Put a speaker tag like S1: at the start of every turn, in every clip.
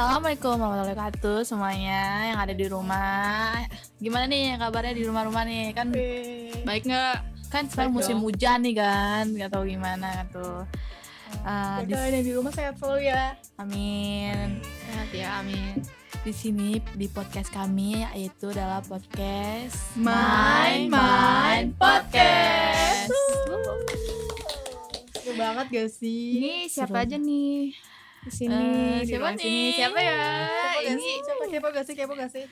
S1: Assalamualaikum warahmatullahi wabarakatuh semuanya yang ada di rumah. Gimana nih kabarnya di rumah-rumah nih? Kan baik nggak? Kan sekarang musim hujan nih kan, nggak tahu gimana tuh.
S2: Kalian yang di rumah sehat selalu ya.
S1: Amin.
S3: Sehat ya, amin.
S1: Di sini di podcast kami yaitu adalah podcast
S2: Main Podcast. Seru banget gak sih?
S3: Ini siapa aja nih di sini?
S1: siapa
S3: ruang
S1: nih?
S3: sini? Siapa ya?
S2: Siapa kepo gak sih?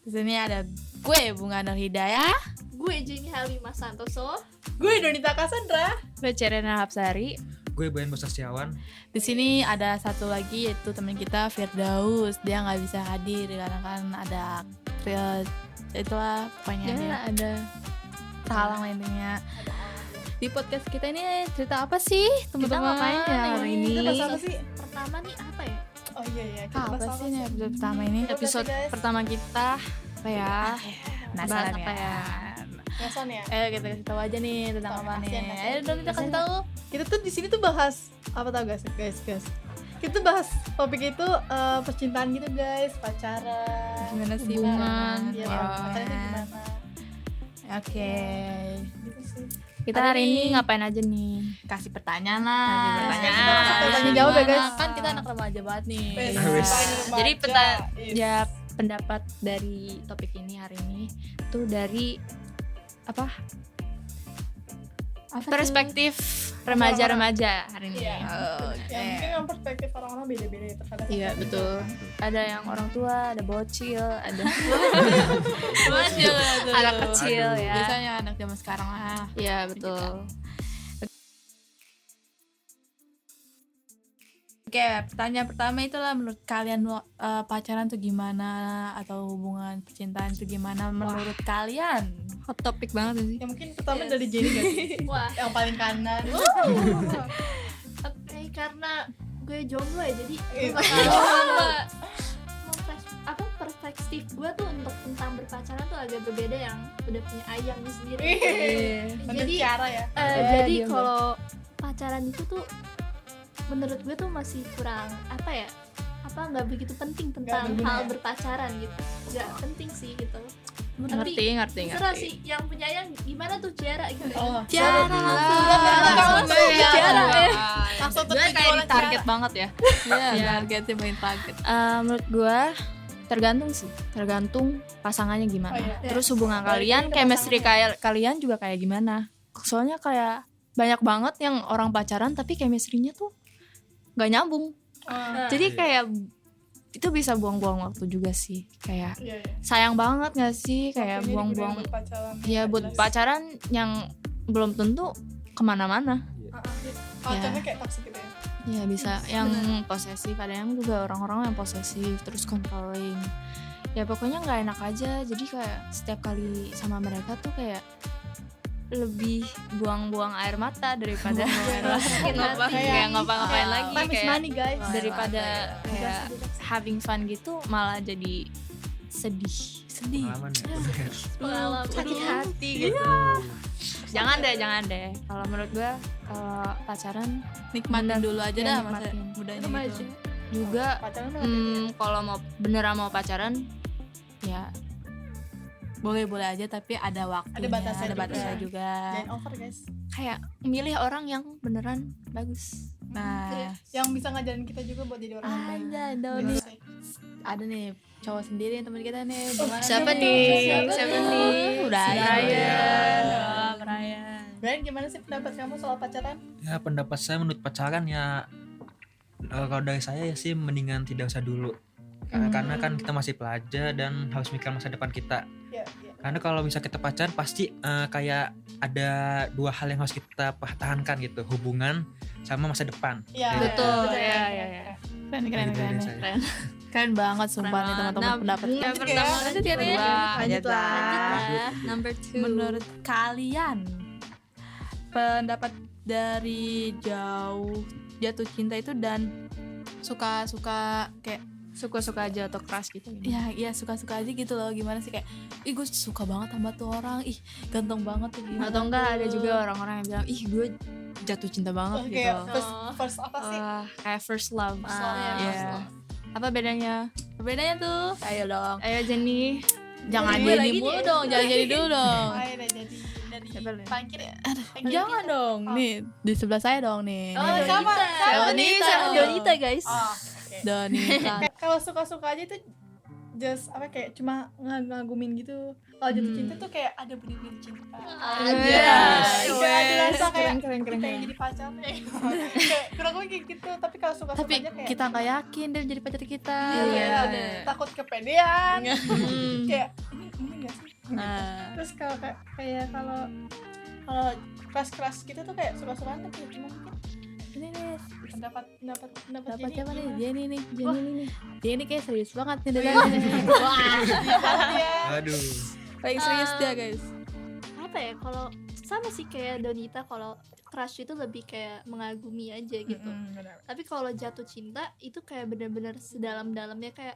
S1: Di sini ada gue Bunga Nur Hidayah.
S4: Gue Jenny Halimah Santoso.
S2: Gue Donita Cassandra.
S3: Gue Cerena Hapsari.
S5: Gue Boyan Bosastiawan.
S1: Di sini ada satu lagi yaitu teman kita Firdaus. Dia nggak bisa hadir karena kan ada itulah pokoknya
S3: Ya,
S1: dia
S3: ada
S1: terhalang lah intinya. Di podcast kita ini cerita apa sih teman-teman?
S3: ngapain ya hari ini?
S2: Kita bahas apa sih?
S4: Pertama nih apa ya?
S2: Oh iya, kita bahas
S1: Apa sih nih episode pertama ini?
S3: Episode
S2: guys?
S3: pertama kita apa ya?
S1: Penasaran
S3: Bahas apa ya?
S2: Ngason ya.
S1: Ayo kita kasih tahu aja nih tentang apa nih.
S2: Kasian.
S1: Ayo dong kita kasih tahu.
S2: Kita tuh di sini tuh bahas apa tau guys? Kita tuh bahas topik itu percintaan gitu guys, pacaran.
S1: Gimana sih
S3: Hubungan.
S2: Iya,
S1: Wah.
S2: pacaran itu gimana?
S1: Oke.
S2: Gitu sih.
S3: Kita
S1: Ada
S3: hari
S1: nih.
S3: ini ngapain aja nih?
S1: Kasih pertanyaan lah.
S3: Kasih pertanyaan.
S2: Kita masuk ke tanya jawab ya, guys.
S1: Kan kita anak remaja banget nih.
S2: Wes,
S5: Wes.
S2: remaja.
S3: Jadi
S2: Is.
S3: ya pendapat dari topik ini hari ini tuh dari apa? Perspektif remaja-remaja hari ini.
S2: Iya.
S1: Oke.
S2: Ya mungkin yang perspektif orang-orang beda-beda ya terhadap
S3: Iya,
S2: apa
S3: betul.
S2: itu.
S3: Ada yang orang tua, ada bocil, ada
S1: Bocil,
S3: anak kecil
S5: Aduh.
S3: ya.
S1: Biasanya anak zaman sekarang lah.
S3: Iya, betul.
S1: Oke, pertanyaan pertama itulah menurut kalian pacaran tuh gimana atau hubungan percintaan tuh gimana menurut kalian?
S3: Hot topic banget sih.
S2: Ya mungkin pertama
S4: Yes.
S2: dari Jenny gak sih?
S4: Wah,
S2: Yang paling kanan.
S4: karena gue jomblo ya, jadi gue
S2: Iya.
S4: bakal perspektif gue tuh untuk tentang berpacaran tuh agak berbeda yang udah punya ayangnya sendiri.
S2: Untuk
S4: Jadi
S2: cara ya.
S4: jadi
S3: diam,
S4: kalau pacaran itu tuh menurut gue tuh masih kurang nggak begitu penting tentang
S2: berguna
S4: hal
S2: ya?
S4: berpacaran gitu, nggak penting sih gitu.
S3: Ngerti.
S4: Terserah sih yang punya ayang gimana tuh cara gitu.
S2: Oh,
S1: Cara
S2: langsung ya.
S4: Cara ya.
S2: Langsung
S3: Gue
S2: tertuju
S3: kayak
S2: oleh
S3: di target
S2: cara.
S3: banget ya.
S1: Iya, targetnya main target.
S3: Menurut gue tergantung pasangannya gimana.
S2: Oh, iya.
S3: Terus hubungan
S2: Balik
S3: kalian,
S2: ke
S3: chemistry
S2: pasangannya.
S3: kalian juga kayak gimana. Soalnya kayak banyak banget yang orang pacaran tapi chemistry-nya tuh nggak nyambung.
S2: Ah,
S3: Jadi kayak itu bisa buang-buang waktu juga sih. Kayak
S2: iya, iya.
S3: sayang banget gak sih kayak
S2: Waktunya
S3: buang-buang.
S2: digunain buat pacaran.
S3: Ya buat
S2: Jelas.
S3: pacaran yang belum tentu kemana-mana.
S2: Pacarnya kayak toxic gitu ya.
S3: Ya bisa yang posesif, ada yang juga orang-orang yang posesif terus controlling. Ya pokoknya nggak enak aja. Jadi kayak setiap kali sama mereka tuh kayak lebih buang-buang air mata daripada kayak ngapa-ngapain lagi
S2: Time is
S3: kayak
S2: money guys.
S3: daripada kayak having fun gitu malah jadi sedih.
S5: Pengalaman ya. Bener.
S4: Pengalaman.
S3: Sakit hati gitu. Jangan deh. Kalau menurut gua kalau pacaran
S1: Nikmatin dulu aja
S3: Ya,
S1: dah masa
S3: nikmatin.
S1: mudanya
S4: Remaja.
S1: gitu.
S3: juga
S2: Pacaran tuh hati-hati.
S3: kalau mau beneran mau pacaran ya
S1: Boleh aja tapi ada waktunya,
S2: batasnya
S1: ada batasnya juga.
S2: Jangan over guys.
S3: kayak milih orang yang beneran bagus.
S1: Nah,
S2: Yang bisa ngajarin kita juga buat jadi orang yang baik.
S1: ada
S2: Bener
S1: nih.
S2: sih.
S1: Ada nih cowok sendiri yang teman kita nih. Gimana
S3: Siapa
S1: nih?
S3: nih? Siapa nih?
S1: Brian.
S3: Brian.
S2: Brian, gimana sih pendapat kamu soal pacaran?
S5: Ya pendapat saya menurut pacaran ya kalau dari saya ya sih mendingan tidak usah dulu. Karena kan kita masih pelajar dan harus mikir masa depan kita.
S2: Iya.
S5: Karena kalau bisa kita pacaran pasti kayak ada dua hal yang harus kita pertahankan gitu, hubungan sama masa depan.
S2: Iya.
S3: Betul.
S2: Betul.
S3: Ya.
S1: Keren.
S5: Gitu dari saya.
S1: Keren banget sumpah nih teman-teman pendapat.
S3: Yang pertama
S1: Lanjut ya, Rin.
S2: Lanjut lah.
S3: Number 2.
S1: Menurut kalian pendapat dari jatuh cinta itu dan suka kayak
S3: suka-suka aja atau keras gitu.
S1: ya suka-suka aja gitu loh, gimana sih kayak ih gue suka banget sama tuh orang, ih ganteng banget tuh gimana
S3: Atau enggak
S1: tuh.
S3: ada juga orang-orang yang bilang ih gue jatuh cinta banget
S2: Oh,
S3: gitu.
S2: kayak first apa sih?
S3: Kayak first love.
S2: First love,
S1: Iya.
S2: first love.
S3: Apa bedanya?
S1: Bedanya tuh, ayo dong.
S3: Ayo Jenny.
S1: Jangan
S4: Jadi
S1: jadi
S4: lagi
S1: mulu
S4: nih.
S1: dong, jangan jadi dulu dong.
S2: Ayo deh jadi dari
S3: Siapa dulu?
S2: Pangkir ya.
S1: Jangan dong, nih di sebelah saya dong nih.
S4: Oh,
S1: Nih.
S2: sama.
S1: Donita.
S4: Donita guys.
S2: Oh, oke.
S1: Donita.
S2: Kayak kalau suka-suka aja tuh just apa kayak cuma ngagumin gitu. Kalau jatuh cinta tuh kayak ada benih-benih cinta.
S1: Yes.
S2: Kayak ada rasa kayak
S3: Keren.
S2: pengen jadi pacarnya. Kayak kurang lebih kayak gitu. Tapi kalau suka-suka
S1: Tapi
S2: aja kayak
S1: kita nggak yakin dia jadi pacar kita.
S2: Iya, takut kepedean.
S3: Hmm.
S2: Kayak ini enggak sih?
S1: Nah,
S2: Terus kalau kayak kalau keras-keras gitu tuh kayak suka-sukaan tapi cuma mungkin
S1: ini nih
S2: pendapat
S1: dapat
S2: Jenny
S1: siapa nih?
S2: gimana?
S1: Dia nih
S3: Jenny nih.
S1: Dia ini kayak serius banget nih dari
S2: Dia
S5: Aduh.
S1: paling serius dia guys.
S4: Apa ya, kalau sama sih kayak Donita, kalau crush itu lebih kayak mengagumi aja gitu.
S2: benar.
S4: Tapi kalau jatuh cinta itu kayak bener-bener sedalam-dalamnya, kayak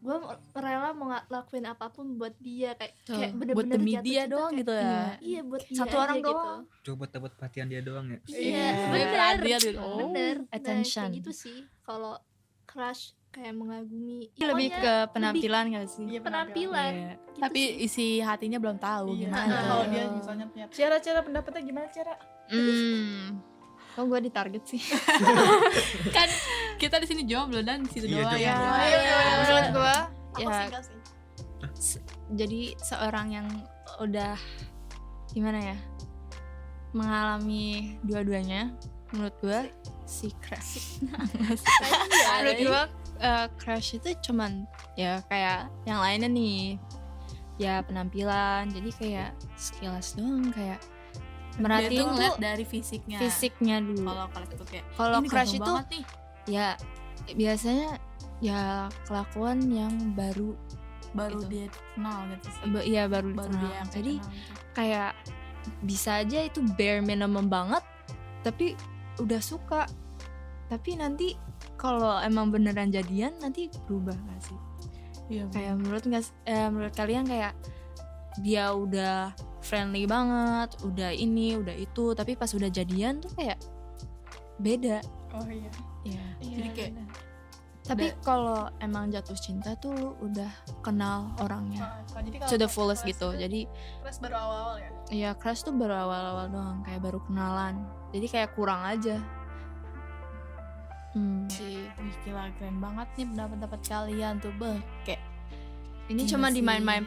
S4: gue rela mau lakuin apapun buat dia, kayak
S1: Buat
S4: bener-bener
S1: demi
S4: jatuh
S1: dia
S4: cinta
S1: doang
S4: kayak-
S1: gitu ya.
S4: Iya, buat dia
S3: Satu
S4: aja
S3: orang
S4: gitu.
S3: doang.
S5: Coba dapat perhatian dia doang ya.
S4: Iya,
S1: Sebagai
S4: bener.
S1: perhatian gitu. Oh,
S4: Bener. Nah,
S3: attention.
S4: kayak gitu sih kalau crush, kayak mengagumi.
S3: Lebih
S4: Pokoknya
S3: ke penampilan gak sih?
S2: Iya,
S4: penampilan.
S1: Iya.
S4: Gitu
S1: Tapi
S4: sih.
S1: isi hatinya belum tahu
S2: Iya.
S1: gimana.
S2: Nah, kalau dia misalnya punya cara pendapatnya gimana cara?
S3: Kok gue ditarget sih?
S1: Kan kita di sini jomblo dan di situ
S5: Iya,
S1: doang
S5: jomblo.
S1: ya.
S3: Menurut gue
S2: Aku
S3: ya
S2: single sih.
S3: jadi seorang yang udah gimana ya, mengalami dua-duanya, menurut gue si crush. Menurut gue crush itu cuman ya kayak yang lainnya nih, ya penampilan, jadi kayak sekilas doang, kayak
S1: Dia
S3: merhatiin
S1: tuh ngeliat
S3: tuh
S1: dari fisiknya.
S3: fisiknya dulu.
S1: Kalau crush tuh kayak
S3: Kalau
S1: ini
S3: crush
S1: ganteng
S3: itu
S1: banget nih.
S3: ya biasanya ya kelakuan yang baru
S1: Baru
S3: gitu.
S1: dia kenal gitu sih.
S3: ya baru
S1: Baru
S3: dikenal.
S1: dia yang
S3: Jadi
S1: kenal gitu.
S3: kayak bisa aja itu bare minimum banget, tapi udah suka, tapi nanti kalau emang beneran jadian nanti berubah gak sih?
S1: Iya,
S3: Kayak menurut kalian kayak dia udah friendly banget, udah ini udah itu, tapi pas udah jadian tuh kayak beda
S2: Oh iya.
S3: ya.
S1: Jadi kayak
S3: Tapi kalau emang jatuh cinta tuh lu udah kenal orangnya
S2: Jadi kalau
S3: to the fullest
S2: crush
S3: gitu.
S2: itu
S3: Jadi
S2: crush baru awal-awal ya.
S3: ya crush tuh baru awal-awal doang, kayak baru kenalan. Jadi kayak kurang aja.
S1: sih. Wih, gila keren banget nih pendapat kalian tuh, Beh. Kayak
S3: Ini
S1: Iya
S3: cuma
S1: sih.
S3: di main-main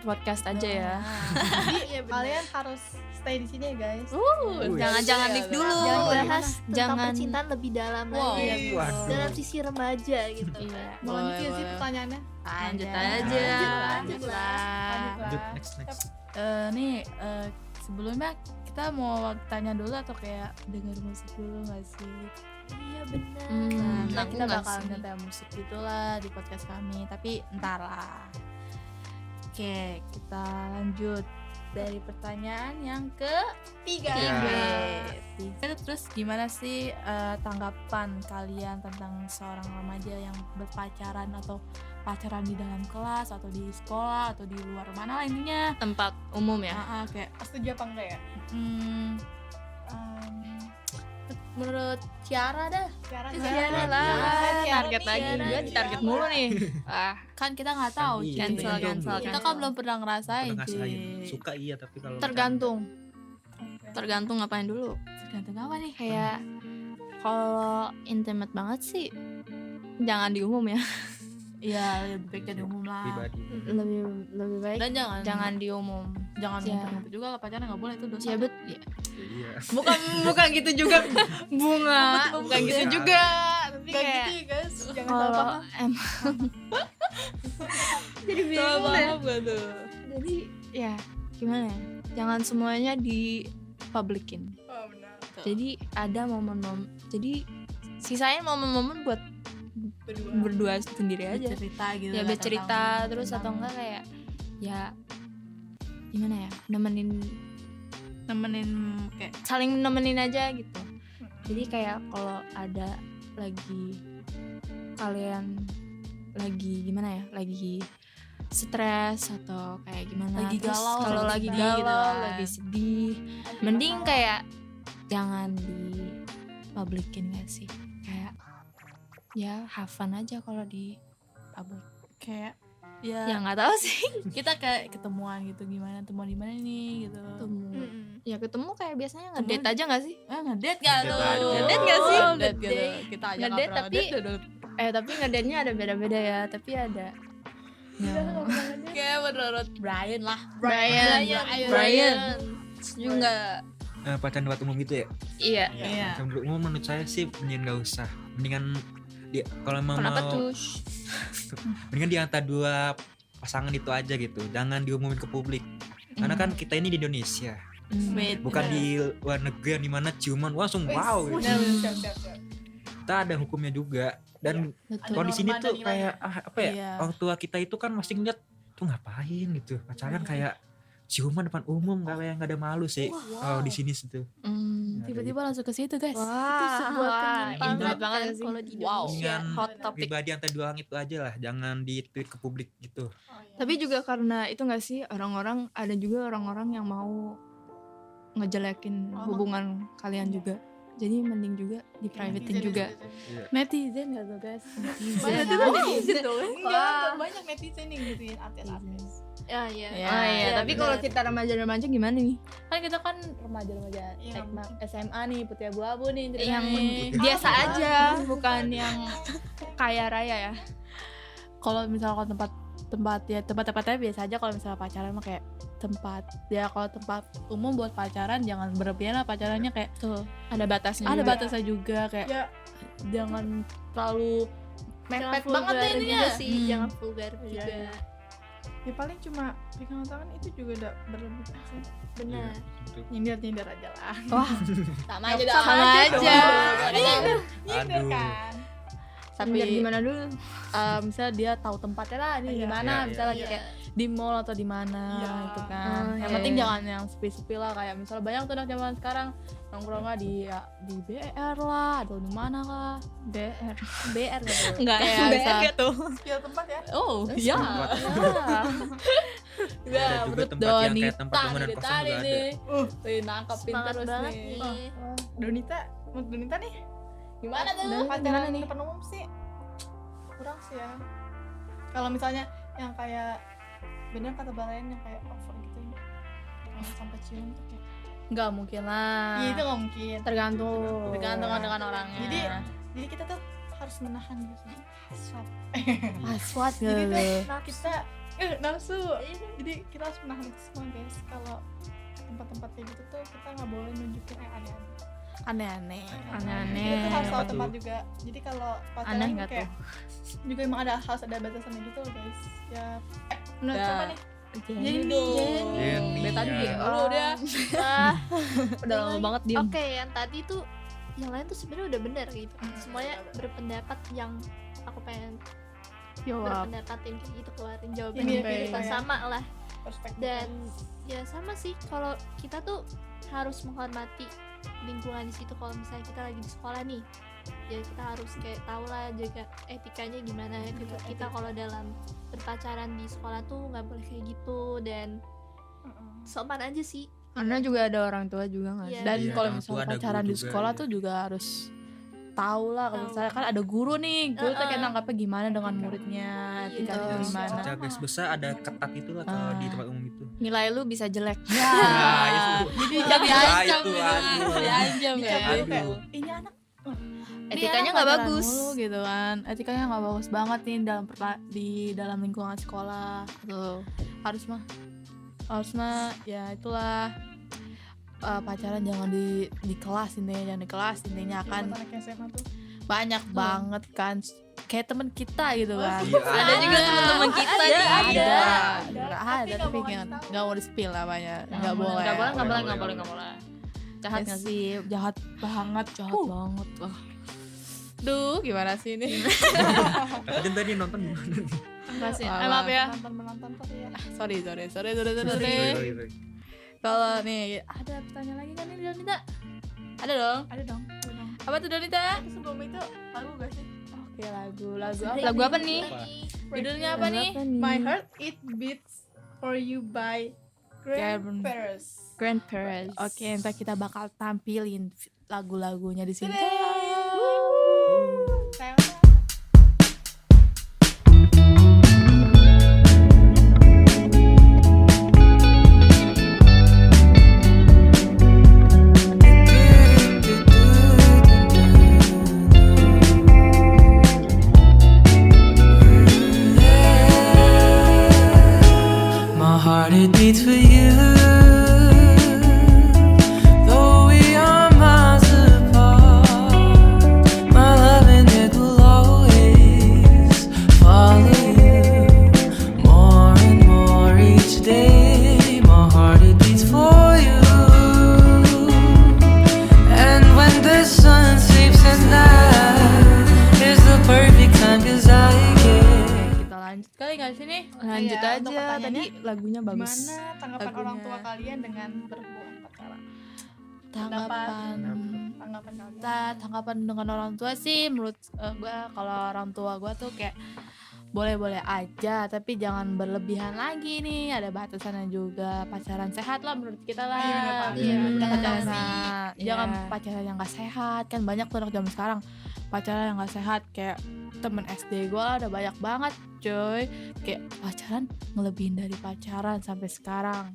S3: podcast aja ya.
S2: Jadi
S4: Iya, bener.
S2: kalian harus stay di sini ya guys.
S3: Jangan leak dulu.
S4: Jangan bahas tentang
S3: Jangan-
S4: percintaan lebih dalam
S1: Wow.
S4: lagi,
S5: Waduh.
S4: dalam sisi remaja gitu.
S3: Iya.
S2: Mau lanjut ya sih pertanyaannya?
S3: Lanjut
S1: aja.
S3: aja.
S2: Lanjut
S1: lah.
S5: Lanjut next.
S1: Nih sebelumnya kita mau tanya dulu atau kayak denger musik dulu gak sih?
S4: Iya benar.
S1: Nah,
S3: Aku
S1: kita
S3: nggak
S1: bakal
S3: sih.
S1: ngetel musik gitulah di podcast kami, tapi entar lah. Oke, kita lanjut dari pertanyaan yang
S2: Tiga.
S1: tiga. Terus gimana sih tanggapan kalian tentang seorang remaja yang berpacaran atau pacaran di dalam kelas atau di sekolah atau di luar mana lah intinya?
S3: Tempat umum ya.
S1: Kayak
S2: Setuju apa enggak ya?
S1: hmm, menurut Ciara dah,
S2: Sekarang
S3: Ciara lah, target lagi. Gue ditarget mulu nih.
S1: kan kita nggak tahu.
S5: Iya,
S1: Ci.
S3: cancel,
S5: jomblo.
S3: cancel,
S1: Kita
S3: cancel.
S1: kan belum pernah ngerasain.
S5: Pernah
S1: Ci.
S5: ngerasain. Suka iya tapi kalau
S3: Tergantung ngapain dulu.
S1: Tergantung apa nih?
S3: Kayak kalau intimate banget sih jangan di umum ya.
S1: Iya, lebih baik jadi umum lah.
S5: pribadi.
S3: Lebih baik
S1: Dan jangan
S3: di umum.
S1: jangan
S3: Ya.
S1: ngumpet juga lah, pacaran nggak boleh itu dosa.
S3: Ya
S5: Iya.
S3: bukan gitu juga bunga, bukan gitu
S5: Iya.
S3: juga. Tapi
S2: Gak
S3: kayak
S2: gitu ya guys. Jangan salah
S3: kalau
S2: paham.
S3: emang jadi bingung deh. Jadi ya gimana ya? Jangan semuanya dipublikin.
S2: Oh benar.
S3: Jadi ada momen-momen. Jadi sisain momen-momen buat berdua sendiri aja.
S1: Bercerita gitu.
S3: Ya
S1: lah
S3: bercerita
S1: tentang-
S3: terus atau
S1: tentang
S3: enggak kayak ya gimana ya? Nemenin,
S1: kayak
S3: saling nemenin aja gitu. Jadi kayak kalau ada lagi kalian lagi gimana ya? Lagi stres atau kayak gimana?
S1: Lagi
S3: Terus
S1: galau,
S3: kalau
S1: lagi
S3: lagi
S1: sedih gitu
S3: galau,
S1: kan.
S3: lagi sedih, mending kayak jangan di publikin gak sih? Kayak ya have fun aja kalau di public.
S1: Kayak
S3: Ya
S1: ya
S3: nggak tahu sih.
S1: kita kayak ketemuan gitu, gimana temuan di mana nih gitu.
S3: Ya ketemu kayak biasanya ngedate aja nggak sih?
S1: Ngedate gak lu?
S5: Ngedate aja.
S3: Ngedate gak sih?
S1: Ngedate gitu. Kita aja
S3: Ngedate
S1: nggak pernah
S3: tapi-
S1: ngedate, duduk.
S3: Tapi ngedate-nya ada beda-beda ya, tapi ada
S1: Kayak menurut Brian lah.
S3: Brian juga.
S5: Pacaran di tempat umum gitu ya.
S3: Iya.
S1: Iya.
S5: Pacaran umum menurut saya sih mendingan nggak usah. Mendingan dia kalau emang
S3: Kenapa
S5: mau
S3: tuh?
S5: mendingan di antara dua pasangan itu aja gitu. Jangan diumumin ke publik. Karena kan kita ini di Indonesia,
S1: Wait,
S5: bukan di luar negeri yang dimana ciuman langsung wow. Gitu.
S2: Siap.
S5: Kita ada hukumnya juga. Dan
S3: Betul.
S5: kalau di sini
S2: norma
S5: tuh
S2: dan
S5: kayak apa ya?
S1: Iya.
S5: Orang tua kita itu kan masih ngeliat tuh ngapain gitu. Pacaran kayak ciuman depan umum kayak nggak ada malu sih. Kalau di sini situ.
S1: tiba-tiba langsung ke situ guys.
S4: Itu sebuah penyimpangan
S3: intimate banget
S4: kan
S3: sih.
S4: kalau di
S1: Wow.
S4: Indonesia.
S5: Dengan
S3: Hot topic.
S5: pribadi antara dua orang itu aja lah. Jangan di-tweet ke publik gitu.
S3: Tapi juga karena itu nggak sih, orang-orang ada juga orang-orang yang mau ngejelekin hubungan kalian juga. Jadi mending juga di privatein juga.
S1: Netizen gak tuh guys?
S4: Netizen dong.
S2: Enggak, banyak netizen yang gituin artis-artis.
S4: Ya, ya.
S1: Ya,
S3: Oh iya,
S1: ya,
S3: tapi
S1: bener.
S3: kalau kita remaja-remaja gimana nih?
S1: Kan kita kan remaja-remaja
S2: Iya,
S1: SMA nih, putih abu-abu nih
S3: Yang
S1: ceritanya.
S3: biasa aja, bukan yang kaya raya ya.
S1: Kalau misalnya tempat-tempatnya biasa aja. Kalau misalnya pacaran mah kayak tempat ya, kalau tempat umum buat pacaran jangan berlebihan lah pacarannya, kayak
S3: Tuh, ada batasnya.
S1: ada
S3: juga.
S1: batasnya juga, kayak
S2: Ya,
S1: jangan terlalu
S4: Jangan
S1: mepet banget
S4: vulgar
S1: deh ininya.
S4: juga sih,
S1: Hmm.
S4: jangan vulgar
S2: Iya,
S4: juga.
S2: iya. ya paling cuma pegangan tangan itu juga udah berlebihan sih.
S4: Benar.
S2: Nyindir aja lah.
S3: Wah,
S1: Sama
S2: aja
S1: aja
S2: dong.
S3: sama aja.
S2: Nyindir
S5: Aduh.
S2: kan.
S3: Tapi gimana dulu?
S1: misalnya dia tahu tempatnya lah ini
S2: Iya.
S1: di mana,
S5: Iya,
S1: misalnya
S2: iya.
S1: kayak di mall atau di mana
S2: Iya.
S1: gitu kan.
S3: Oh,
S1: Yang
S3: iya,
S1: penting
S3: iya.
S1: jangan yang sepi-sepi lah, kayak misalnya banyak tuh anak zaman sekarang nongkrongnya di BR lah atau di mana lah. BR gitu.
S3: Enggak,
S1: Kayak misal-
S3: tuh.
S2: Skill tempat ya.
S1: Oh, iya.
S5: tempat.
S1: Ya,
S5: Ada juga
S1: menurut
S5: tempat yang kayak
S1: Donita
S5: tempat temenan
S1: nih,
S5: kosong
S1: tadi
S5: juga ada.
S1: nih. Nangkepin
S4: Semangat
S1: terus
S4: banget
S1: nih.
S4: nih.
S2: Donita, menurut Donita nih
S1: Gimana tuh?
S2: pacaran di depan umum sih kurang sih ya. Kalau misalnya yang kayak bener kata Balayan yang kayak over gitu ya, yang sampai cium tuh kayak
S1: Nggak mungkin lah.
S2: iya itu nggak mungkin.
S3: Tergantung.
S1: Tergantung dengan orangnya.
S2: Jadi kita tuh harus menahan gitu hasrat.
S1: Password
S2: Jadi
S1: gitu.
S2: tuh kita nafsu. Jadi kita harus menahan itu semua guys. Kalau tempat-tempat kayak gitu tuh kita nggak boleh nunjukin yang aneh-aneh.
S1: Aneh-aneh.
S3: Aneh-aneh.
S2: Kita tuh harus tahu
S5: Apa
S2: tempat
S5: tuh?
S2: juga. Jadi kalau pacaran
S3: Aneh
S2: tuh
S3: nggak
S2: kayak juga emang harus ada batasannya gitu loh guys. Ya menurut
S1: Ya.
S2: siapa nih?
S1: Jadi dong.
S5: Jenny,
S1: Dari tadi
S5: ya.
S1: lu dia.
S3: Udah lama banget diem.
S4: Oke, yang tadi tuh yang lain tuh sebenarnya udah benar gitu. Semuanya berpendapat yang aku pengen
S3: Jawab.
S4: berpendapatin kayak gitu, keluarin jawaban
S2: Ini
S4: yang
S2: kayak
S4: kita
S2: ya.
S4: sama lah.
S2: Perspektif.
S4: Dan ya sama sih, kalau kita tuh harus menghormati lingkungan di situ. Kalau misalnya kita lagi di sekolah nih, ya kita harus kayak tahu lah jaga etikanya gimana gitu. Kita kalau dalam berpacaran di sekolah tuh nggak boleh kayak gitu, dan sopan aja sih.
S3: Karena juga ada orang tua juga nggak
S4: Iya.
S3: sih?
S1: Dan
S5: Iya,
S1: kalau
S5: orang tua
S1: misalnya
S5: ada
S1: pacaran
S5: guru
S1: di
S5: juga,
S1: sekolah
S5: iya.
S1: tuh juga harus tahu lah. Kalau
S4: Tahu.
S1: misalnya kan ada guru nih, guru tuh kayak
S4: Heeh.
S1: nangkapnya gimana dengan muridnya,
S4: Iya.
S1: etikanya
S3: Betul.
S1: gimana.
S5: Secara garis besar ada ketat itu lah kalau di tempat umum itu.
S3: Nilai lu bisa jelek.
S5: Nah, itu.
S1: Jadi
S5: Ah,
S1: diancam
S5: itu,
S1: gitu.
S5: aduh.
S1: Diancam
S2: Iya,
S1: ya.
S2: kayak,
S5: Aduh.
S2: ini anak
S3: Etikanya nggak
S1: Pacaran
S3: bagus.
S1: mulu gitu kan, etikanya nggak bagus banget nih di dalam lingkungan sekolah. Tuh harus mah ya itulah, pacaran jangan di kelas intinya, jangan di kelas intinya kan.
S2: buat anak SMA tuh.
S1: Banyak banget kan kayak temen kita gitu kan.
S5: Iya,
S3: Ada juga teman-teman kita
S1: ada,
S3: nih.
S1: ada,
S2: Tapi nggak
S1: tapi
S2: mau ngasih tahu.
S1: nggak mau di spill namanya, nggak
S3: Nggak
S1: boleh.
S3: nggak boleh.
S1: Jahat nggak sih? Jahat banget. Wah. Duh, gimana sih ini?
S5: Dan tadi nonton gimana?
S3: Enggak sih.
S1: Wah,
S3: Maaf ya.
S2: Menonton tuh ya.
S1: Sorry.
S5: Sorry.
S1: Kalau nih ada pertanyaan lagi kan nih Donita? Ada dong.
S2: Ada dong.
S1: Apa tuh Donita?
S2: Tapi sebelum itu lagu gak sih?
S1: Oke, lagu apa?
S3: Lagu apa nih?
S1: Judulnya apa nih?
S2: My Heart It Beats For You by
S1: Grand-
S2: Grand Paris.
S3: Grandparents.
S1: Oke, ntar kita bakal tampilin lagu-lagunya di sini.
S2: Sayang.
S6: heart it beats for you. Though we are miles apart, my love and it will always follow you. More and more each day, my heart it beats for you. And when the sun sleeps at night, is the perfect time 'cause I get.
S1: Kita lanjut kali nggak sih nih?
S3: Lanjut
S2: Iya,
S3: aja,
S2: untuk pertanyaannya,
S3: tadi lagunya bagus.
S2: Gimana tanggapan
S3: Lagunya.
S2: orang tua kalian dengan berhubungan pacaran?
S1: Tanggapan
S2: Tanggapan kalian?
S1: tanggapan dengan orang tua sih menurut gue, kalau orang tua gue tuh kayak boleh-boleh aja tapi jangan berlebihan lagi nih, ada batasannya juga. Pacaran sehat lah menurut kita lah.
S2: Iya, benar,
S4: Iya, benar.
S1: Pacaran
S3: Iya.
S1: jangan pacaran yang gak sehat, kan banyak tuh anak zaman sekarang pacaran yang gak sehat. Kayak temen SD gue ada banyak banget coy, kayak pacaran ngelebihin dari pacaran sampai sekarang.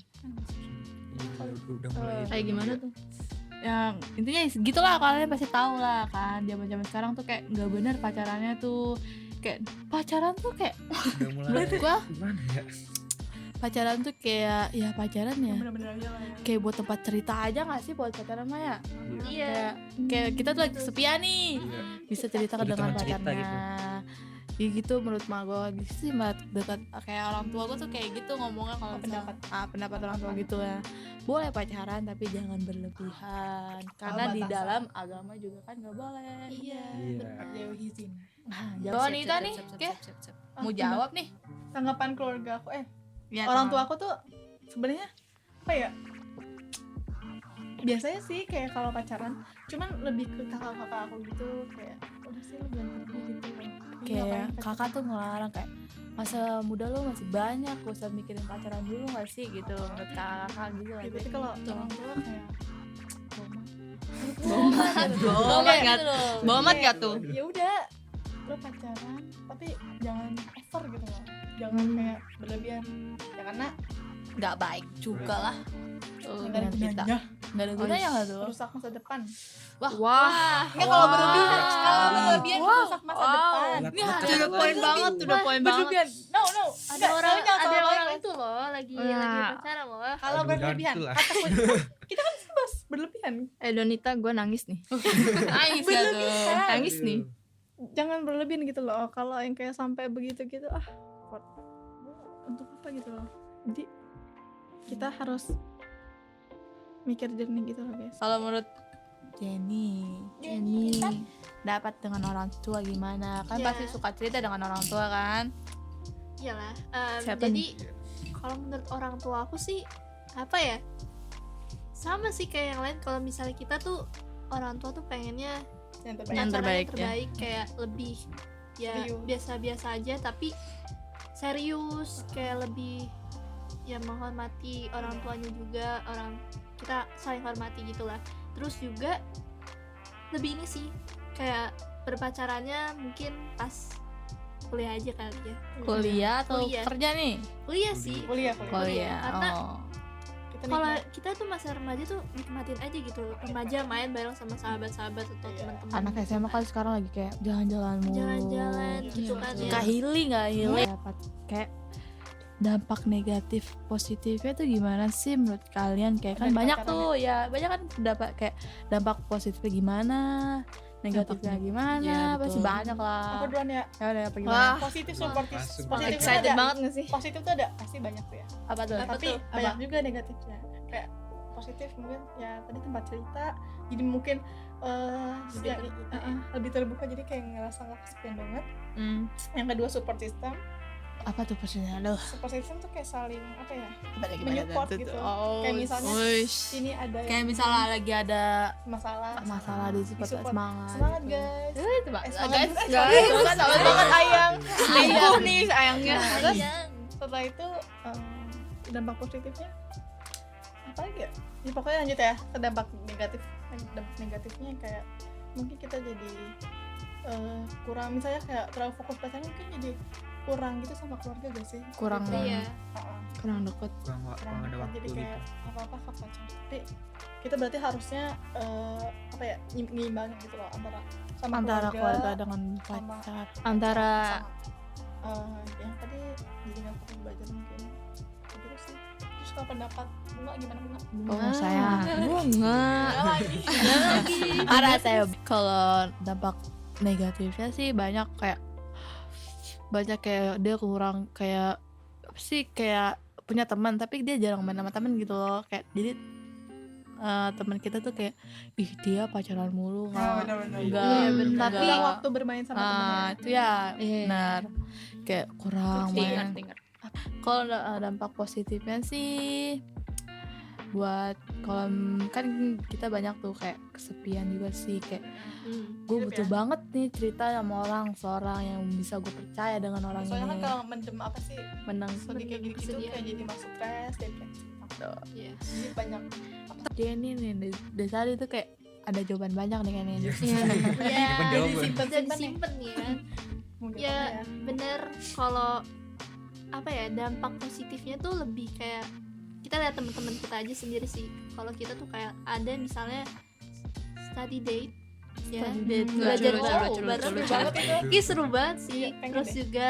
S5: Udah mulai
S3: Kayak gimana tuh?
S1: Yang intinya gitulah, kalian pasti tahu lah kan, zaman sekarang tuh kayak nggak bener pacarannya tuh. Kayak pacaran tuh kayak
S5: udah mulai
S1: menurut gua
S5: gimana ya?
S1: pacaran tuh kayak ya pacaran ya
S2: Bener-bener aja lah ya.
S1: kayak buat tempat cerita aja nggak sih buat pacaran mah ya.
S4: Iya.
S1: Kayak kita tuh lagi kesepian nih,
S5: Iya.
S1: bisa cerita
S5: Jadi
S1: dengan
S5: teman cerita
S1: pacarnya
S5: gitu.
S1: ya gitu. Menurut mah gue gitu sih, dekat kayak orang tua gue tuh kayak gitu ngomongnya. Kalau pendapat orang tua gitu ya, boleh pacaran tapi jangan berlebihan, karena di
S2: batasan.
S1: dalam agama juga kan nggak boleh.
S4: Iya.
S5: Iya.
S2: Jauhi zina.
S1: Nah, jawab Nita nih, oke? Mau jawab nih?
S2: Tanggapan keluarga aku,
S1: Ya,
S2: orang tua aku tuh sebenarnya apa ya? Biasanya sih kayak kalau pacaran, cuman lebih ke kakak-kakak aku gitu, kayak udah sih lu jangan pergi gitu.
S1: kayak kakak tuh ngelarang kayak masa muda lu masih banyak, gak usah mikirin pacaran dulu gak sih gitu, menurut kakak gitu lah.
S2: Tapi kalau orang tua kayak
S3: Bomat nggak? Bomat nggak tuh?
S2: ya udah lo pacaran tapi jangan over gitu loh, jangan kayak berlebihan ya, karena
S1: nggak baik juga lah
S2: nggak ada
S1: dengan kita,
S2: gunanya,
S1: nggak ada gunanya nggak tuh.
S2: rusak masa depan.
S3: Wah.
S2: Nggak, kalau berlebihan, kalau berlebihan rusak masa depan.
S1: Ini
S5: Wah,
S1: ada
S3: Udah poin banget, udah poin banget.
S2: Berlebihan, no
S4: Ada
S2: Nggak,
S4: orang,
S2: jangan
S4: ada
S2: salah
S4: orang
S2: banget.
S4: itu loh lagi
S3: Wah.
S4: pacaran loh.
S2: Kalau
S5: Aduh,
S2: berlebihan,
S5: gantul lah.
S2: kata kunci kita kan bebas berlebihan,
S3: Donita, gue nangis nih.
S1: nangis ya tuh.
S3: Nangis nih.
S2: jangan berlebihan gitu loh. Kalau yang kayak sampai begitu gitu, untuk apa gitu loh. Jadi kita harus mikir jernih gitu loh guys.
S1: Kalau menurut Jenny dapat dengan orang tua gimana? Kan
S4: Ya.
S1: pasti suka cerita dengan orang tua kan?
S4: Iyalah.
S3: Siapa
S4: Jadi kalau menurut orang tua aku sih apa ya? Sama sih kayak yang lain. Kalau misalnya kita tuh orang tua tuh pengennya
S2: Yang
S3: Yang terbaik, ya.
S4: terbaik kayak lebih ya
S2: Serius.
S4: biasa-biasa aja tapi serius, kayak lebih ya menghormati orang tuanya juga, orang kita saling hormati gitulah. Terus juga lebih ini sih kayak berpacarannya mungkin pas kuliah aja kali ya.
S1: Kuliah atau
S4: Kuliah.
S1: kerja nih?
S4: Kuliah sih.
S2: kuliah.
S1: Kuliah.
S4: Karena
S1: Oh.
S2: Kita
S4: kalau
S2: nikmat.
S4: kita tuh masa remaja tuh nikmatin aja gitu, remaja main bareng sama sahabat-sahabat atau
S2: Iya.
S4: teman-teman.
S1: Anak SMA kan sekarang lagi kayak jalan-jalan mulu.
S4: Jalan-jalan gitu
S2: Iya,
S4: kan
S2: betul.
S4: ya.
S1: Kayak healing, nggak healing. Dapat kayak dampak negatif positifnya tuh gimana sih menurut kalian? Kayak kan
S2: Dari
S1: banyak
S2: pacaran
S1: tuh ya, banyak kan dapat kayak dampak positifnya gimana, negatifnya
S3: Dampaknya.
S1: gimana,
S3: Iya,
S1: pasti
S3: betul.
S1: banyak lah.
S2: Aku duluan ya.
S1: Ya udah apa gimana?
S3: Wah.
S2: Positif support
S5: Masuk.
S2: positif tuh
S3: Excited
S2: ada.
S3: banget gak sih?
S2: Positif tuh ada, pasti banyak tuh ya.
S1: Apa tuh?
S4: Apa
S2: Tapi
S4: tuh?
S2: banyak juga negatifnya. Kayak positif mungkin ya tadi tempat cerita, jadi mungkin
S4: Lebih
S2: yang-
S4: terbuka ya.
S2: lebih terbuka, jadi kayak ngerasa nggak kesepian banget.
S1: Hmm.
S2: Yang kedua support system.
S1: Apa tuh persisnya? Aduh.
S2: Support system tuh kayak saling apa ya,
S1: Gimana
S2: menyupport
S1: tuh?
S2: gitu.
S1: Oh.
S2: Kayak misalnya
S3: Wush.
S2: ini ada
S1: Kayak
S2: yang
S1: misalnya lagi ada
S2: masalah
S1: di support
S2: Disupport.
S1: semangat.
S2: semangat
S1: gitu.
S2: guys.
S1: Coba,
S2: Semangat,
S1: guys,
S2: guys.
S1: semangat banget ayang.
S3: Selingkuh nih sayangnya.
S2: Terus
S4: Sayang.
S2: setelah itu dampak positifnya apa lagi ya? Ya, pokoknya lanjut ya ke dampak negatifnya kayak mungkin kita jadi kurang, misalnya kayak terlalu fokus pacaran, mungkin jadi kurang gitu sama keluarga gak sih?
S1: Kurang
S2: Gitu.
S4: Iya.
S2: Heeh,
S3: Kurang deket.
S5: kurang
S2: kurang
S5: ada
S2: dekat,
S5: waktu
S2: jadi
S5: gitu.
S2: kayak apa-apa ke pacar. Tapi kita berarti harusnya apa ya, nyimbangin gitu loh
S1: Antara keluarga dengan
S2: sama-
S1: pacar.
S3: Antara
S2: yang tadi jadi nggak perlu belajar mungkin begitu sih. Kalau pendapat Bunga gimana Bunga?
S3: Oh saya bunga.
S2: lagi.
S1: Ada saya kalau dampak negatifnya sih banyak kayak dia kurang kayak apa sih, kayak punya teman tapi dia jarang main sama teman gitu loh, kayak jadi teman kita tuh kayak ih dia pacaran mulu
S2: benar-benar.
S1: enggak
S4: Iya, bener.
S2: Tapi
S1: enggak.
S2: waktu bermain sama temennya.
S1: Itu ya
S3: Iya.
S1: benar, kayak kurang main.
S3: Dengar.
S1: Kalau dampak positifnya sih buat kalau kan kita banyak tuh kayak kesepian juga sih, kayak gue
S2: Hidup
S1: butuh
S2: ya?
S1: banget nih cerita sama seorang yang bisa gue percaya dengan orang
S2: Soalnya kan
S1: ini
S2: kalau mendem apa sih
S1: menang
S2: sedih kayak gitu
S4: Kesedihan.
S2: kayak jadi masuk stres, depresi.
S4: Iya.
S2: Jadi banyak
S1: dia ini nih dari tadi tuh kayak ada jawaban banyak nih kayaknya.
S4: Iya.
S5: Jawaban.
S2: jadi
S4: Udah
S2: simpen-simpen nih.
S4: disimpen ya.
S2: Mungkin
S4: Ya
S2: ya.
S4: bener, kalau apa ya, dampak positifnya tuh lebih kayak kita lihat teman-teman kita aja sendiri sih. Kalau kita tuh kayak ada misalnya study date ya,
S1: Study date.
S4: belajar
S1: Lucu,
S4: bareng
S1: lucu, lucu,
S4: seru
S1: lucu.
S4: banget itu. Ih, seru banget sih.
S2: Iya, pengen
S4: Terus
S2: deh.
S4: juga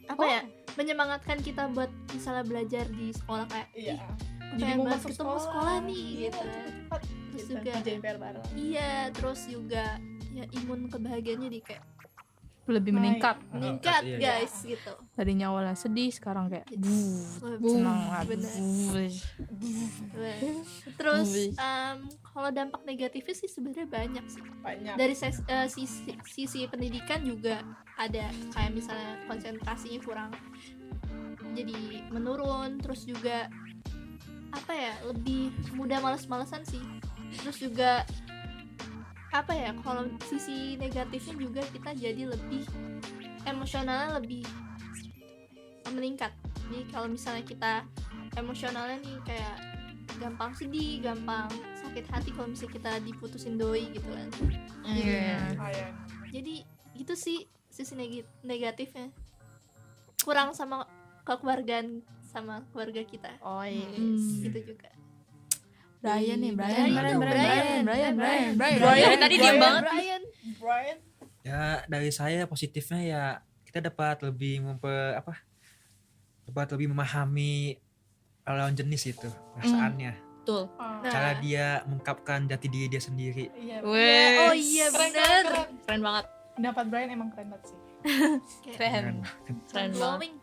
S4: apa ya, menyemangatkan kita buat misalnya belajar di sekolah kayak
S2: Iya.
S4: ih,
S2: Jadi
S4: pengen
S2: mau
S4: banget
S2: masuk
S4: ketemu sekolah nih
S2: Iya,
S4: gitu.
S2: cepet-cepet.
S4: Terus
S2: Gitu,
S4: juga
S2: kerjain PR bareng.
S4: iya, terus juga ya imun kebahagiaannya di kayak
S1: Lebih meningkat.
S4: meningkat
S5: Iya, iya.
S4: guys gitu.
S1: Tadinya awalnya sedih sekarang kayak
S4: Wah,
S1: senang lagi.
S4: bener. Terus kalau dampak negatifnya sih sebenarnya banyak sih.
S2: Banyak.
S4: Dari sisi pendidikan juga ada, kayak misalnya konsentrasinya kurang, jadi menurun. Terus juga apa ya, lebih mudah males-malesan sih. Terus juga apa ya, kalau sisi negatifnya juga kita jadi lebih emosionalnya lebih meningkat. Jadi kalau misalnya kita emosionalnya nih kayak gampang sedih, gampang sakit hati kalau misalnya kita diputusin doi gitu kan.
S1: Iya.
S2: Kayak
S4: Jadi itu sih sisi negatifnya, kurang sama kekeluargaan sama keluarga kita.
S1: Oh iya.
S4: Gitu juga.
S1: Brian nih,
S4: Brian.
S3: Dari tadi diam banget.
S4: Brian.
S2: Brian.
S5: Ya dari saya positifnya ya kita dapat lebih dapat lebih memahami lawan jenis itu perasaannya,
S3: Betul.
S2: Oh.
S5: cara dia mengungkapkan jati diri dia sendiri.
S2: Iya.
S3: Wes.
S4: Oh iya
S2: Keren,
S4: bener.
S2: keren, keren.
S3: Keren banget.
S2: Pendapat Brian emang keren banget sih.
S1: Keren.
S3: Keren banget.
S4: Glowing.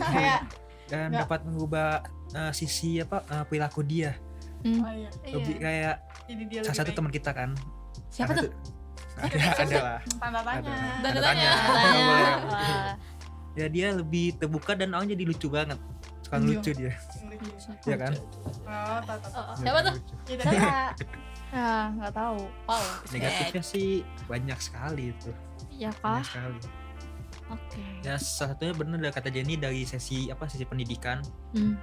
S2: Kayak
S5: Dan
S2: Nggak.
S5: dapat mengubah sisi perilaku dia.
S2: oh iya.
S5: Lebih kayak
S2: Jadi dia
S5: salah
S2: lebih
S5: satu
S2: baik.
S5: teman kita kan.
S1: Siapa
S5: Salah
S1: tuh?
S5: satu- Ada lah.
S2: Tanda tanya.
S5: Ada tanya. Ya dia lebih terbuka dan orangnya jadi lucu banget. Suka
S2: Iya.
S5: lucu dia, ya kan?
S2: Oh, tahu.
S1: Siapa tuh?
S5: Lucu.
S2: Ya, tapi
S1: Ah, nggak tahu. Wow.
S5: Negatifnya sih banyak sekali itu.
S3: Iya
S5: Banyak
S3: kah?
S5: sekali.
S3: Oke.
S5: Ya salah satunya benar dari kata Jenny dari sesi pendidikan.
S3: Hmm.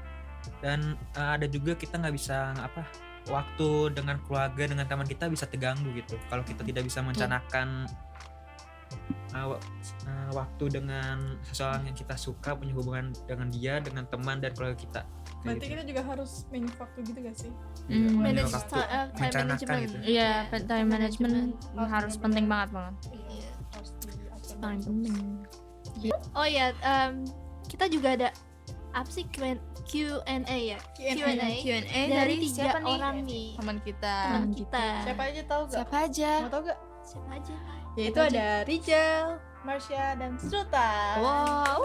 S5: Dan ada juga kita nggak bisa waktu dengan keluarga dengan teman kita bisa terganggu gitu kalau kita tidak bisa merencanakan waktu dengan seseorang yang kita suka, punya hubungan dengan dia, dengan teman dan keluarga kita. Kayak
S2: berarti
S5: gitu.
S2: kita juga harus manage waktu gitu gak sih?
S5: Iya,
S3: Hmm.
S5: punya
S4: Manage
S5: waktu,
S4: time
S5: merencanakan
S4: management.
S5: gitu.
S3: Iya, time management
S2: Harus
S3: harus
S2: bener-bener.
S3: penting banget banget.
S4: Iya.
S2: Harus diatur.
S3: Paling penting.
S4: Oh ya, kita juga ada apa sih, Q&A ya? Q&A
S3: Q&A
S4: dari 3 orang nih,
S1: Teman kita.
S4: teman kita.
S2: Siapa aja tahu gak?
S3: Siapa aja?
S2: Mau tahu gak?
S4: Siapa aja?
S2: Yaitu ada Rijal, Marsha, dan Sultan.
S3: Wow.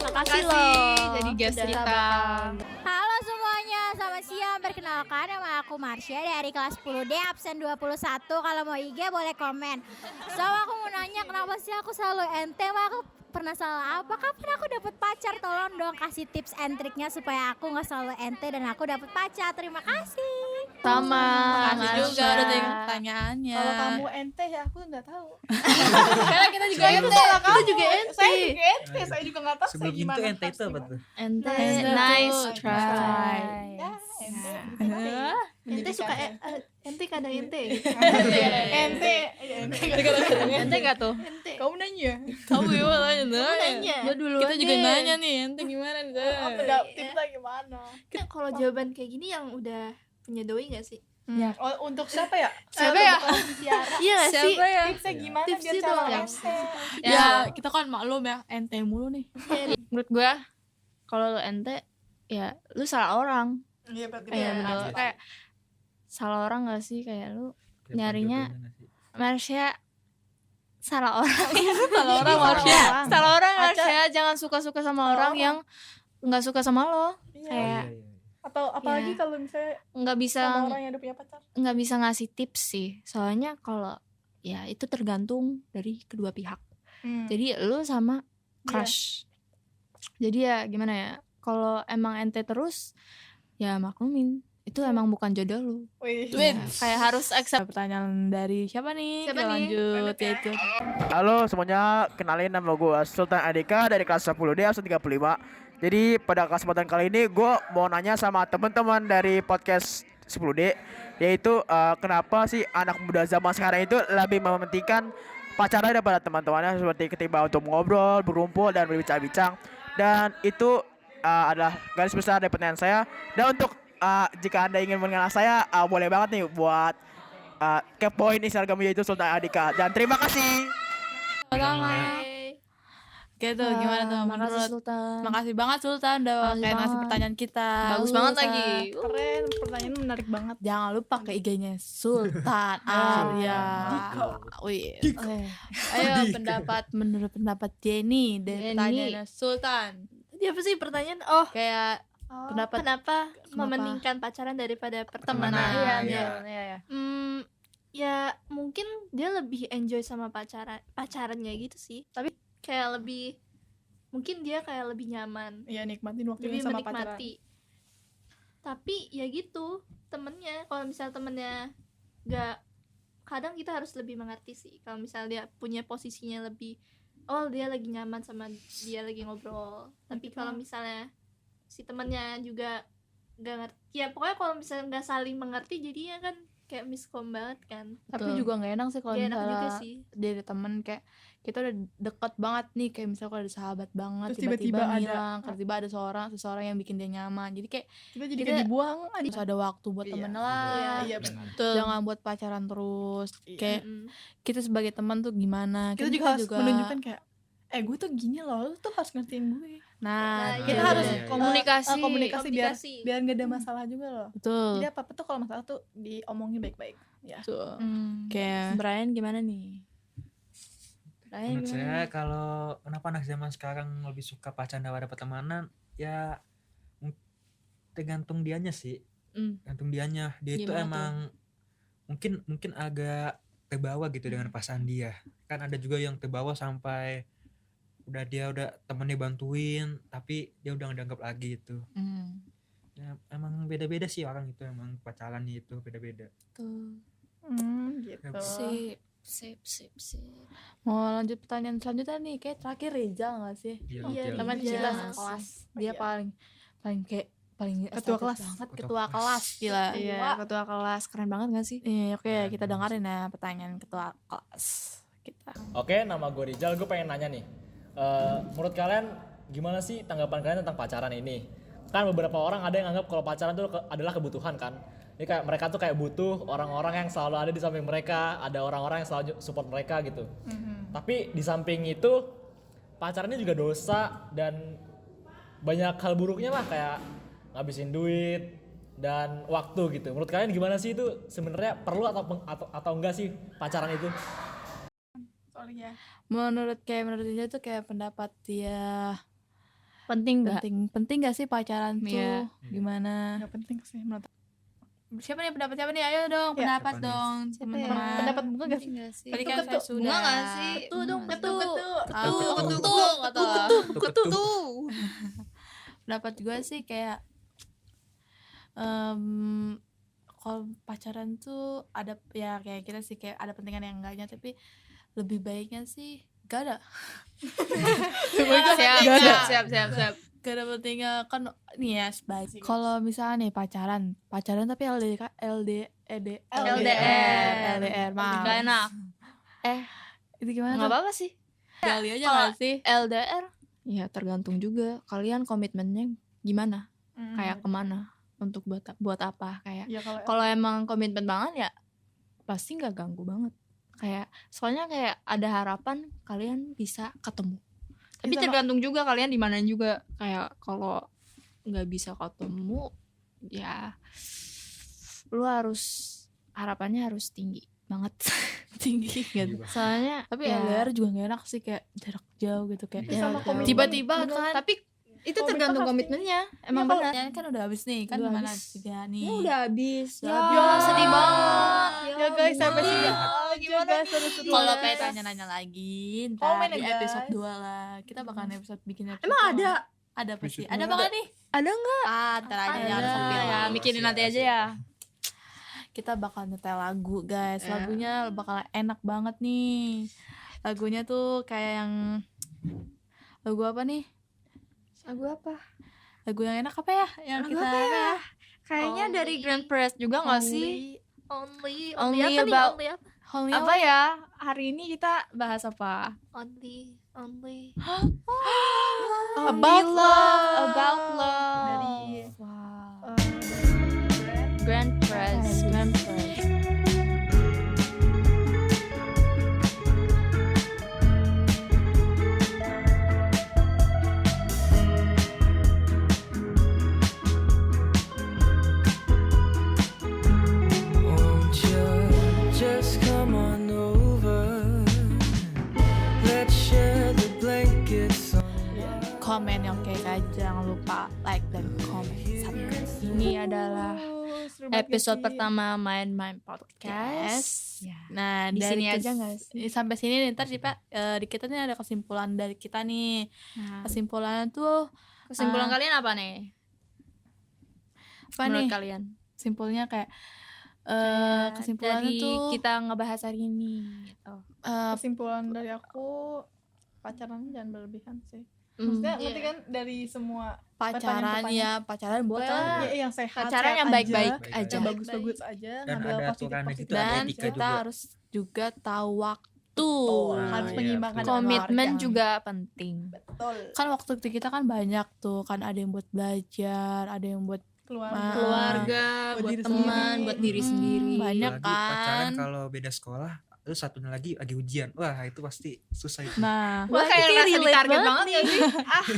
S4: Makasih loh.
S3: Jadi guest
S4: Udah
S3: kita.
S4: bakal-
S7: Halo semuanya, selamat siang. Perkenalkan, nama aku Marsha dari kelas 10D absen 21. Kalau mau IG boleh komen. So aku mau nanya, kenapa sih aku selalu ente? Aku pernah salah apa? Kapan aku dapat pacar? Tolong dong kasih tips and triknya supaya aku nggak selalu ente dan aku dapat pacar. Terima kasih.
S3: Sama.
S1: Makasih juga
S3: Marsha.
S1: udah tanya pertanyaannya.
S2: Kalau kamu ente ya aku nggak tahu.
S1: Karena kita juga
S2: Itu salah kamu.
S4: juga ente.
S2: Saya juga ente. Saya juga nggak tahu.
S5: Sebelum
S2: saya
S5: itu
S2: gimana
S5: ente itu
S2: harus
S5: apa
S2: gimana.
S5: tuh?
S3: Ente,
S1: Ente
S3: nice
S1: tuh,
S3: try.
S2: Ya, ente.
S4: Ente suka ente kadang ente.
S2: Ente.
S3: Ente gak tuh?
S4: Ente.
S2: Kamu nanya.
S1: Kamu gimana nanya?
S4: nanya.
S1: Gua dulu kita juga nanya nih, ente gimana nih?
S2: Tipsnya gimana?
S4: Kalau jawaban kayak gini yang udah punya doi gak sih?
S2: Oh, untuk siapa ya?
S1: Siapa ya?
S4: Iya gak sih?
S1: Siapa ya?
S2: Tipsnya gimana
S4: Tips
S2: biar
S4: itu
S2: calon
S4: yang
S2: ente?
S1: Ya, kita kan maklum ya, ente mulu nih.
S3: Menurut gue Kalau lu ente ya lu salah orang.
S2: Iya berarti
S3: Iya
S2: bener.
S3: betul.
S5: Asli.
S3: Kayak salah orang gak sih, kayak lu
S5: Kayak
S3: nyarinya
S5: jodohnya nggak sih?
S3: Marsha salah orang.
S1: Salah orang
S2: Salah
S1: Marsha.
S2: orang.
S3: Salah orang
S2: Aca-
S3: Marsha, jangan suka-suka sama
S2: Salah
S3: orang
S2: orang.
S3: yang nggak suka sama lo.
S2: Iya.
S3: Kayak
S5: Iya.
S2: Atau apalagi
S3: Iya.
S2: kalau misalnya
S3: nggak bisa
S2: sama orang yang udah punya pacar.
S3: nggak bisa ngasih tips sih. Soalnya kalau ya itu tergantung dari kedua pihak. Jadi lu sama crush. Jadi ya gimana ya? Kalau emang ente terus ya maklumin. Itu emang bukan jodoh lu.
S2: Wih.
S1: Wait,
S3: Kayak harus accept.
S1: Pertanyaan dari siapa nih?
S4: Siapa
S1: Kita
S4: nih?
S1: lanjut
S2: Lanjut ya.
S1: yaitu
S8: Halo semuanya, kenalin nama gue Sultan Adika dari kelas 10D absen 35. Jadi pada kesempatan kali ini gue mau nanya sama teman-teman dari podcast 10D, yaitu kenapa sih anak muda zaman sekarang itu lebih mementingkan pacaran daripada teman-temannya, seperti ketimbang untuk ngobrol, berkumpul dan berbincang-bincang. Dan itu adalah garis besar dari pertanyaan saya. Dan untuk jika anda ingin mengenal saya, boleh banget nih buat kepoin Instagramnya yaitu Sultan Adika. Dan terima kasih.
S1: pertama. Oke tuh gimana tuh
S3: Makasih
S1: menurut?
S3: Sultan.
S1: Makasih banget Sultan udah
S3: Makasih
S1: kayak ngasih
S3: banget.
S1: pertanyaan kita.
S3: Bagus
S1: Lu,
S3: banget
S1: Sa.
S3: lagi.
S2: Keren, pertanyaan menarik banget.
S1: Jangan lupa ke IG-nya Sultan Arya. Wih. Oke. Ayo pendapat menurut pendapat Jenny dari
S4: Jenny.
S1: pertanyaannya Sultan.
S4: Tadi apa sih pertanyaan? Oh,
S1: Kayak pendapat
S4: kenapa mementingkan pacaran daripada pertemanan?
S1: Pertemanan.
S4: Iya,
S5: Iya.
S4: iya. Ya mungkin dia lebih enjoy sama pacarannya gitu sih. Tapi kayak lebih mungkin dia kayak lebih nyaman,
S2: Iya, nikmatin waktunya
S4: lebih
S2: sama pacaran.
S4: menikmati. Tapi ya gitu, temennya kalau misal temennya nggak, kadang kita harus lebih mengerti sih. Kalau misal dia punya posisinya lebih, oh dia lagi nyaman sama dia lagi ngobrol. Tapi kalau misalnya si temennya juga nggak ngerti, ya pokoknya kalau misalnya nggak saling mengerti jadinya kan kayak miskom banget kan.
S1: tapi
S3: Betul.
S1: juga nggak enak sih kalau
S4: Gak enak juga
S1: misalnya
S4: sih.
S1: dari temen kayak kita udah deket banget nih, kayak misalnya kalau ada sahabat banget
S2: Terus
S1: tiba-tiba
S2: tiba-tiba ada-
S1: ngilang, tiba-tiba ada seseorang yang bikin dia nyaman, jadi kayak
S2: Kita jadi
S1: Kita-
S2: kayak dibuang.
S1: harus ada waktu buat
S2: Iya.
S1: temen lah.
S2: Iya, benar.
S1: Jangan buat pacaran terus.
S2: Iya.
S1: Kayak
S4: Mm-mm.
S1: kita sebagai teman tuh gimana?
S2: Kita
S1: Kan
S2: juga harus menunjukkan kayak gue tuh gini loh, lu tuh harus ngertiin gue.
S1: Nah,
S2: Kita
S5: iya,
S2: harus
S5: iya, iya.
S3: Komunikasi.
S2: komunikasi biar
S4: Komunikasi.
S2: nggak ada masalah juga loh.
S1: betul.
S2: Jadi apa-apa tuh kalau masalah tuh diomongin baik-baik. Ya.
S1: Betul.
S3: Hmm.
S1: Kayak
S3: Brian gimana nih? Brian
S5: Menurut
S3: gimana?
S5: saya kalau kenapa anak zaman sekarang lebih suka pacaran daripada pertemanan, ya tergantung dianya sih. Tergantung dianya. Dia itu
S3: Gimana tuh?
S5: emang mungkin agak terbawa gitu dengan pasangan dia. Kan ada juga yang terbawa sampai dia udah temennya bantuin tapi dia udah nggak dianggap lagi itu. Ya, emang beda-beda sih orang itu, emang pacarannya itu beda-beda.
S3: Tuh.
S2: Gitu.
S3: Sip.
S1: mau lanjut pertanyaan selanjutnya nih, kayak terakhir Rizal nggak sih?
S5: Iya,
S4: Iya,
S5: betul.
S1: Teman
S4: Rizal.
S1: kita sekelas. Dia
S2: Iya.
S1: paling kayak paling
S2: Ketua
S1: excited
S2: kelas.
S1: banget,
S5: Ketua
S1: ketua
S5: kelas.
S1: kelas gila.
S3: Iya, ketua kelas keren banget gak sih?
S1: Iya, oke,
S5: Keren
S1: kita
S5: banget
S1: dengerin ya pertanyaan ketua kelas kita.
S9: Oke, nama gue Rizal. Gue pengen nanya nih, menurut kalian gimana sih tanggapan kalian tentang pacaran ini? Kan beberapa orang ada yang anggap kalau pacaran itu adalah kebutuhan kan. Jadi kayak mereka tuh kayak butuh orang-orang yang selalu ada di samping mereka, ada orang-orang yang selalu support mereka gitu. Tapi di samping itu pacarannya juga dosa dan banyak hal buruknya lah, kayak ngabisin duit dan waktu gitu. Menurut kalian gimana sih itu sebenarnya perlu atau enggak sih pacaran itu?
S2: Soalnya
S1: Menurut dia tuh kayak pendapat dia
S3: Penting gak?
S1: penting gak sih pacaran tuh?
S3: Iya.
S1: Gimana?
S2: nggak penting sih menurut.
S1: Siapa nih pendapat siapa nih? Ayo dong
S2: Ya.
S1: pendapat
S5: Siapa nih?
S1: dong
S4: Siapa ya?
S1: teman-teman.
S2: Pendapat bunga gak sih?
S3: Penting gak sih?
S1: Tadi kan saya
S2: Ketuk.
S1: sudah.
S3: Bunga gak sih?
S4: Ketu dong, ketu.
S5: Ketuk.
S1: Pendapat gue sih kayak kalau pacaran tuh ada ya kayak kita sih kayak ada pentingan yang enggaknya, tapi lebih baiknya sih gak ada.
S3: Siap.
S1: Gak ada pentingnya kan nih ya sebaik. Kalau misalnya nih pacaran tapi LDR, maaf.
S3: Gak enak.
S1: Itu gimana?
S3: Gak
S1: tuh?
S3: apa-apa sih.
S1: Kali aja
S3: Kalau
S1: gak sih?
S3: LDR ya tergantung juga kalian komitmennya gimana, kayak kemana, untuk buat apa, kayak
S2: Ya kalau
S3: kalau emang komitmen banget ya pasti nggak ganggu banget, kayak soalnya kayak ada harapan kalian bisa ketemu. Tapi tergantung juga kalian di mana juga. Kayak kalau nggak bisa ketemu, ya lu harus harapannya harus tinggi banget.
S1: tinggi gitu.
S3: Soalnya
S1: Tapi
S3: ya,
S1: LDR juga gak enak sih, kayak jarak jauh gitu, kayak
S2: Iya, sama komitmen.
S1: tiba-tiba
S2: Bener.
S1: kan.
S3: tapi itu
S2: Komitmen
S3: tergantung
S2: pasti.
S3: komitmennya. Emang
S2: kalau-
S3: benar.
S1: Ya, kan udah habis nih, kan
S3: Udah
S1: gimana
S3: habis.
S1: juga nih.
S3: Ya udah habis.
S1: Ya,
S3: Ya, sedih banget.
S2: Ya guys, sampai sini
S1: gimana
S2: juga seru-seru.
S1: Kalau pengen tanya-nanya lagi, ntar
S2: Komen
S1: di
S2: ya, guys.
S1: episode 2 lah. Kita bakalan bikin episode
S3: Emang
S1: 2.
S3: ada?
S1: Ada pasti.
S5: Episode
S1: Ada
S5: dua.
S1: banget nih?
S3: Ada nggak?
S1: Ntar aja
S3: Ada.
S1: jangan sampai
S3: Ya,
S1: lah.
S3: mikirin nanti aja
S5: Siap,
S3: ya.
S1: Kita bakal nyetel lagu guys.
S3: Ya.
S1: Lagunya bakal enak banget nih. Lagunya tuh kayak yang lagu apa nih?
S3: Lagu apa?
S1: Lagu yang enak apa ya? Yang
S3: Lagu
S1: kita
S3: apa ya?
S1: apa ya?
S3: Kayaknya
S4: Only-
S3: dari Grand Press juga nggak sih?
S4: Only
S3: Only
S4: apa nih?
S3: about-
S4: Only apa?
S1: Only
S3: Apa ya? Hari ini kita bahas apa?
S4: Only
S2: About love.
S3: About love.
S2: Dari
S3: Wow.
S2: Brand.
S3: Grand Press. Grand Press.
S6: Won't you just come on over? Let's share the blankets on
S1: Komen yang kayak aja, jangan lupa like dan komen.
S3: Ini adalah
S2: Seru banget
S3: episode
S2: sih.
S3: pertama Main Podcast. Ya.
S1: Nah,
S3: Di
S1: dari
S3: sini aja nggak sih?
S1: sampai sini nih, ntar di kita nih ada kesimpulan dari kita nih.
S3: Nah,
S1: Kesimpulannya tuh
S3: kesimpulan kalian apa nih?
S1: apa
S3: Menurut
S1: nih?
S3: kalian?
S1: Simpulnya kayak kesimpulannya
S3: dari
S1: tuh
S3: kita ngebahas hari ini gitu.
S2: Kesimpulan dari aku, pacaran jangan berlebihan sih.
S3: Hmm.
S2: Maksudnya
S4: Iya.
S2: ngerti kan dari semua
S1: pacaran
S2: pertanyaan.
S1: ya, pacaran boleh lah.
S2: ya, yang sehat,
S3: Pacaran
S2: sehat
S3: yang
S2: aja,
S3: baik-baik
S5: Baik-baik
S3: aja.
S2: yang bagus-bagus aja,
S5: Dan
S2: ngambil
S5: ada
S2: positif
S5: aturannya
S2: positif
S5: gitu, ada
S1: Dan
S5: etika
S1: kita
S5: juga.
S1: harus juga tahu waktu.
S2: harus
S5: iya,
S2: menyeimbangkan
S5: betul.
S2: dengan
S3: Komitmen
S2: keluarga.
S3: juga penting.
S2: Betul.
S1: Kan waktu kita kan banyak tuh, kan ada yang buat belajar, ada yang buat
S2: Keluarga.
S3: Keluarga,
S2: Buat
S3: buat
S2: diri
S3: teman,
S2: sendiri.
S3: buat diri sendiri.
S1: banyak
S5: Apalagi pacaran
S1: kan.
S5: kalau beda sekolah, terus satunya lagi ujian. Wah, itu pasti susah itu.
S1: Nah,
S3: Gua kayak ngerasa ditarget banget ya sih.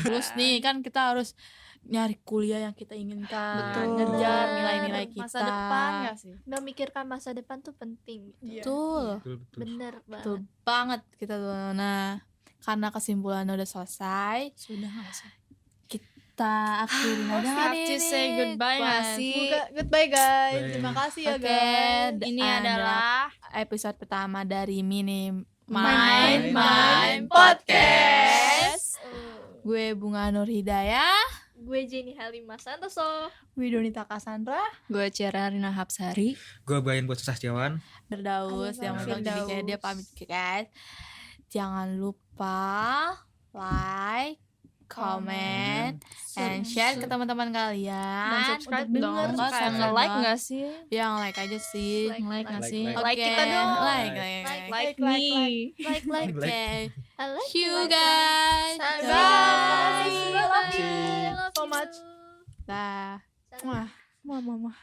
S1: terus nih kan kita harus nyari kuliah yang kita inginkan,
S3: Betul.
S1: ngejar nilai-nilai kita.
S4: masa depan gak sih? Memikirkan masa depan tuh penting.
S2: Iya.
S1: Betul.
S5: Betul.
S4: Bener
S1: Betul
S4: banget.
S1: banget kita tuh. Nah, karena kesimpulannya udah selesai,
S3: Sudah nggak sih?
S1: kita akhirin aja
S3: Have
S1: kali
S3: to
S1: ini.
S3: say goodbye nggak
S1: Wah,
S3: sih?
S2: Goodbye guys.
S5: Bye.
S2: Terima kasih ya
S1: Oke,
S2: guys.
S3: Ini adalah
S1: episode pertama dari Mini
S2: Main
S1: Main Podcast. Gue Bunga Nur Hidayah.
S4: Gue Jenny Halimah Santoso.
S2: Widonita Cassandra.
S3: gue Ciara Rina Hapsari.
S5: Gue bayain buat Sasjawan.
S1: Berdaus yang memang jadi kayak dia pamit guys. Jangan lupa like, comment, and share ke teman-teman kalian.
S3: Dan subscribe
S2: untuk
S3: dong.
S2: denger,
S1: Oh,
S3: Kayak
S1: subscribe
S3: nge-like
S1: dong.
S3: nggak sih?
S1: Yang like aja sih.
S3: Like nggak
S5: Like,
S3: sih?
S5: like.
S3: Like
S1: Oke,
S3: kita dong.
S1: Like.
S3: Like
S2: like,
S3: me.
S4: Like.
S1: Oke.
S4: I like
S1: See you guys.
S4: Bye.
S2: Bye.
S4: Love you.
S5: Bye.
S4: Love
S2: So
S4: you.
S2: much.
S1: Dah.
S2: Wah, mama.